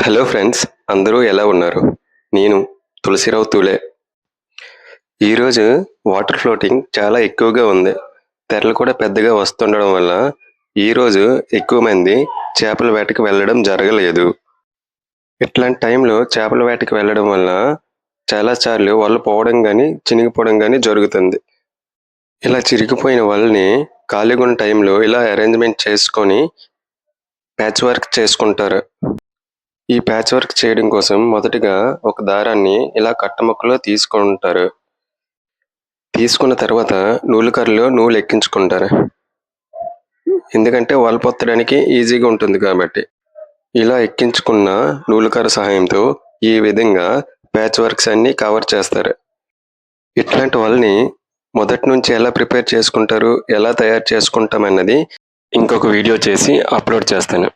Hello friends, అందరూ ఎలా ఉన్నారు? నేను తులసిరావు తూలే. ఈరోజు వాటర్ ఫ్లోటింగ్ చాలా ఎక్కువగా ఉంది. తెరలు కూడా పెద్దగా వస్తుండడం వల్ల ఈరోజు ఎక్కువ మంది చేపల వేటకి వెళ్ళడం జరగలేదు. ఇట్లాంటి టైంలో చేపల వేటకి వెళ్ళడం వల్ల చాలా సార్లు వల పోవడం గానీ, చినిగిపోవడం గానీ జరుగుతుంది. ఇలా చిరిగిపోయిన వలని ఖాళీగా ఉన్న టైంలో ఇలా అరేంజ్‌మెంట్ చేసుకొని ప్యాచ్ వర్క్ చేసుకుంటారు. ఈ ప్యాచ్ వర్క్ చేయడం కోసం మొదటగా ఒక దారాన్ని ఇలా కట్టముక్కలో తీసుకుంటారు. తీసుకున్న తర్వాత నూలు కర్రలో నూలు ఎక్కించుకుంటారు. ఎందుకంటే వల పొత్తడానికి ఈజీగా ఉంటుంది కాబట్టి. ఇలా ఎక్కించుకున్న నూలు కర్ర సహాయంతో ఈ విధంగా ప్యాచ్ వర్క్స్ అన్నీ కవర్ చేస్తారు. ఇట్లాంటి వలని మొదటి నుంచి ఎలా ప్రిపేర్ చేసుకుంటారు, ఎలా తయారు చేసుకుంటామన్నది ఇంకొక వీడియో చేసి అప్లోడ్ చేస్తాను.